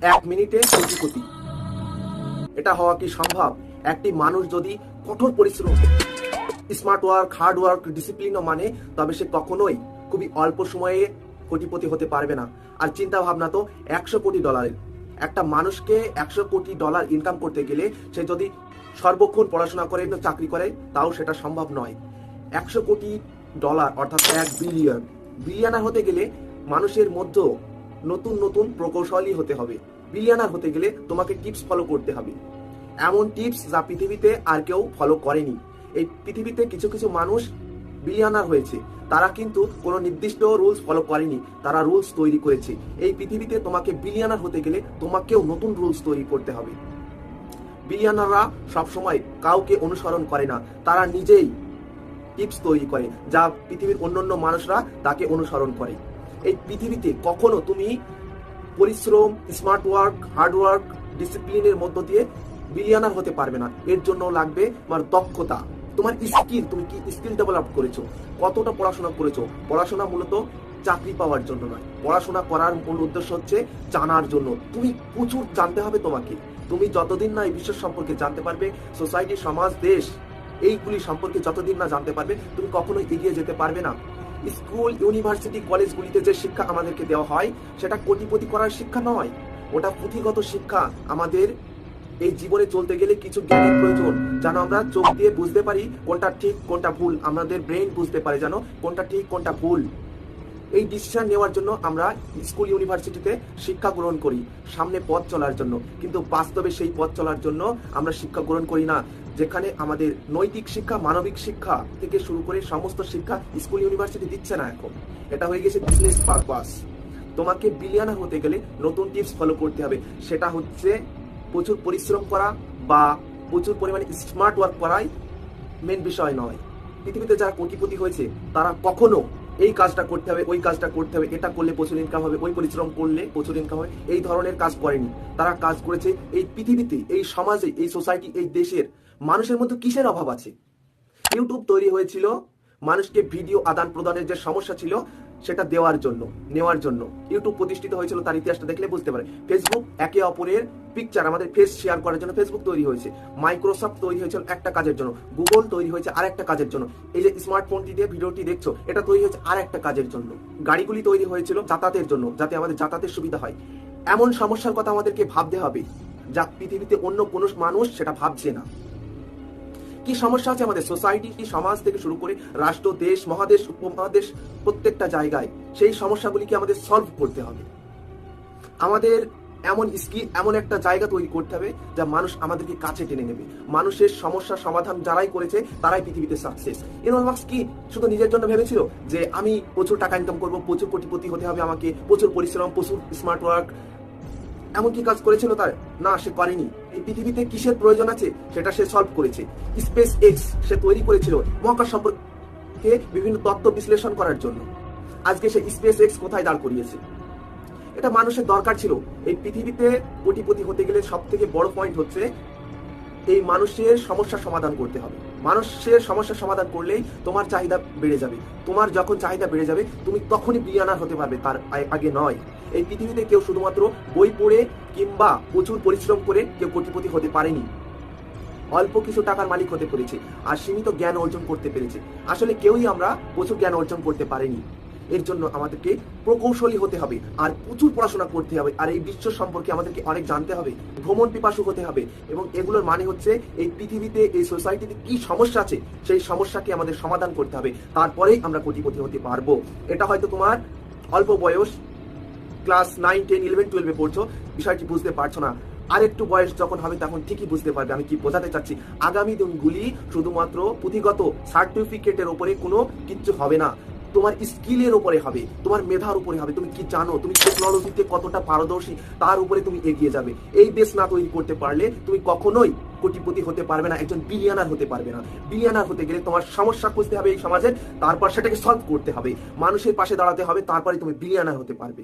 1 মিনিটে কোটি। এটা হওয়া কি সম্ভব? একটি মানুষ যদি কঠোর পরিশ্রম, স্মার্ট ওয়ার্ক, হার্ড ওয়ার্ক, ডিসিপ্লিনও মানে, তবে সে কখনোই খুবই অল্প সময়ে কোটিপতি হতে পারবে না। আর চিন্তা ভাবনা তো 100 কোটি ডলারের। একটা মানুষকে 100 কোটি ডলার ইনকাম করতে গেলে সে যদি সর্বক্ষণ পড়াশোনা করে, চাকরি করে, তাও সেটা সম্ভব নয়। 100 কোটি ডলার অর্থাৎ 1 বিলিয়ন। বিলিয়নার হতে গেলে মানুষের মধ্যে নতুন নতুন প্রকৌশলী হতে হবে। বিলিয়নার হতে গেলে তোমাকে টিপস ফলো করতে হবে, এমন টিপস যা পৃথিবীতে আর কেউ ফলো করেনি। এই পৃথিবীতে কিছু কিছু মানুষ বিলিয়নার হয়েছে, তারা কিন্তু কোনো নির্দিষ্ট রুলস ফলো করেনি, তারা রুলস তৈরি করেছে। এই পৃথিবীতে তোমাকে বিলিয়নার হতে গেলে তোমাকেও নতুন রুলস তৈরি করতে হবে। বিলিয়নাররা সবসময় কাউকে অনুসরণ করে না, তারা নিজেই টিপস তৈরি করে, যা পৃথিবীর অন্যান্য মানুষরা তাকে অনুসরণ করে। এই পৃথিবীতে কখনো তুমি পরিশ্রম, স্মার্ট ওয়ার্ক, হার্ড ওয়ার্ক, ডিসিপ্লিনের মধ্য দিয়ে বিলিয়নার হতে পারবে না। এর জন্য লাগবে তোমার দক্ষতা, তোমার স্কিল। তুমি কি স্কিল ডেভেলপ করেছো, কতটা পড়াশোনা করেছো। পড়াশোনা মূলত চাকরি পাওয়ার জন্য নয়, পড়াশোনা করার মূল উদ্দেশ্য হচ্ছে জানার জন্য। তুমি প্রচুর জানতে হবে তোমাকে। তুমি যতদিন না এই বিশ্ব সম্পর্কে জানতে পারবে, সোসাইটি, সমাজ, দেশ, এইগুলি সম্পর্কে যতদিন না জানতে পারবে, তুমি কখনোই এগিয়ে যেতে পারবে না। স্কুল, ইউনিভার্সিটি, কলেজগুলিতে যে শিক্ষা আমাদেরকে দেওয়া হয়, সেটা কোটিপতি করার শিক্ষা নয়, ওটা পুঁথিগত শিক্ষা। আমাদের এই জীবনে চলতে গেলে কিছু জ্ঞানের প্রয়োজন, যেন আমরা চোখ দিয়ে বুঝতে পারি কোনটা ঠিক কোনটা ভুল। আমাদের ব্রেন বুঝতে পারে যেন কোনটা ঠিক কোনটা ভুল। এই ডিসিশন নেওয়ার জন্য আমরা স্কুল, ইউনিভার্সিটিতে শিক্ষা গ্রহণ করি সামনে পথ চলার জন্য, কিন্তু বাস্তবে সেই পথ চলার জন্য আমরা শিক্ষা গ্রহণ করি না। যেখানে আমাদের নৈতিক শিক্ষা, মানবিক শিক্ষা থেকে শুরু করে সমস্ত শিক্ষা স্কুল, ইউনিভার্সিটি দিচ্ছে না এখন। এটা হয়ে গেছে বিজনেস পারপাস। তোমাকে বিলিয়নার হতে গেলে নতুন টিপস ফলো করতে হবে। সেটা হচ্ছে প্রচুর পরিশ্রম করা বা প্রচুর পরিমাণে স্মার্ট ওয়ার্ক করাই মেন বিষয় নয়। পৃথিবীতে যারা কোটিপতি হয়েছে তারা কখনো এই কাজটা করতে হবে, ওই কাজটা করতে হবে, এটা করলে প্রচুর ইনকাম হবে, ওই পরিশ্রম করলে প্রচুর ইনকাম হবে, এই ধরনের কাজ করেনি। তারা কাজ করেছে এই পৃথিবীতে, এই সমাজে, এই সোসাইটি, এই দেশের মানুষের মধ্যে কিসের অভাব আছে। ইউটিউব তৈরি হয়েছিল মানুষকে ভিডিও আদান প্রদানের যে সমস্যা ছিল সেটা নেওয়ার জন্য ইউটিউব প্রতিষ্ঠিত হয়েছিল। তার ইতিহাসটা দেখলে বুঝতে পারে। ফেসবুক একে অপরের পিকচার, আমাদের ফেস শেয়ার করার জন্য ফেসবুক তৈরি হয়েছে। মাইক্রোসফট তৈরি হয়েছিল একটা কাজের জন্য, গুগল তৈরি হয়েছে আরেকটা কাজের জন্য। এই যে স্মার্টফোনটি দিয়ে ভিডিওটি দেখছো, এটা তৈরি হয়েছে আরেকটা কাজের জন্য। গাড়িগুলি তৈরি হয়েছিল যাতায়াতের জন্য, যাতে আমাদের যাতায়াতের সুবিধা হয়। এমন সমস্যার কথা আমাদেরকে ভাবতে হবে যা পৃথিবীতে অন্য কোনো মানুষ সেটা ভাবছে না। কি সমস্যা আছে আমাদের সোসাইটি, সমাজ থেকে শুরু করে রাষ্ট্র, দেশ, মহাদেশ, উপমহাদেশ, প্রত্যেকটা জায়গায় সেই সমস্যাগুলিকে আমাদের সলভ করতে হবে। আমাদের এমন স্কিল, এমন একটা জায়গা তৈরি করতে হবে যা মানুষ আমাদেরকে কাছে টেনে নেবে। মানুষের সমস্যার সমাধান যারাই করেছে তারাই পৃথিবীতে সাকসেস। ইলন মাস্ক কি শুধু নিজের জন্য ভেবেছিল যে আমি প্রচুর টাকা ইনকাম করবো, প্রচুর কোটিপতি হতে হবে আমাকে, প্রচুর পরিশ্রম, প্রচুর স্মার্ট ওয়ার্ক, এমন কি কাজ করেছিল তার? না, সে করেনি। এই পৃথিবীতে কিসের প্রয়োজন আছে সেটা সে সলভ করেছে। স্পেস এক্স সে তৈরি করেছিল মহাকাশ সম্পর্কে বিভিন্ন তথ্য বিশ্লেষণ করার জন্য। আজকে সে স্পেস এক্স কোথায় দাঁড় করিয়েছে? এটা মানুষের দরকার ছিল। এই পৃথিবীতে কোটিপতি হতে গেলে সব থেকে বড় পয়েন্ট হচ্ছে এই মানুষের সমস্যার সমাধান করতে হবে। মানুষের সমস্যার সমাধান করলেই তোমার চাহিদা বেড়ে যাবে। তোমার যখন চাহিদা বেড়ে যাবে তুমি তখনই বিলিয়নার হতে পারবে, তার আগে নয়। এই পৃথিবীতে কেউ শুধুমাত্র বই পড়ে কিংবা প্রচুর পরিশ্রম করে কেউ কোটিপতি হতে পারেনি। অল্প কিছু টাকার মালিক হতে পেরেছে আর সীমিত জ্ঞান অর্জন করতে পেরেছে। আসলে কেউই আমরা প্রচুর জ্ঞান অর্জন করতে পারিনি। এর জন্য আমাদেরকে প্রকৌশলী হতে হবে আর প্রচুর পড়াশোনা করতে হবে। আর এই বিশ্ব সম্পর্কে আমাদেরকে অনেক জানতে হবে, ভ্রমণ পিপাসু হতে হবে। এবং এগুলোর মানে হচ্ছে এই পৃথিবীতে, এই সোসাইটিতে কি সমস্যা আছে সেই সমস্যাকে আমাদের সমাধান করতে হবে, তারপরেই আমরা কোটিপতি হতে পারবো। এটা হয়তো তোমার অল্প বয়স, ক্লাস 9, 10, 11, 12-এ পড়ছো, বিষয়টি বুঝতে পারছো না। আরেকটু বয়স যখন হবে তখন ঠিকই বুঝতে পারবে আমি কি বোঝাতে চাচ্ছি। আগামী দিনগুলি শুধুমাত্র পুঁথিগত সার্টিফিকেটের উপরে কোনো কিচ্ছু হবে না, তোমার স্কিলের উপরে হবে, তোমার মেধার উপরে হবে। তুমি কি জানো, তুমি টেকনোলজিতে কতটা পারদর্শী, তার উপরে তুমি এগিয়ে যাবে। এই দেশ না তৈরি করতে পারলে তুমি কখনোই কোটিপতি হতে পারবে না, একজন বিলিয়নার হতে পারবে না। বিলিয়নার হতে গেলে তোমার সমস্যা খুঁজতে হবে এই সমাজের, তারপর সেটাকে সলভ করতে হবে, মানুষের পাশে দাঁড়াতে হবে, তারপরে তুমি বিলিয়নার হতে পারবে।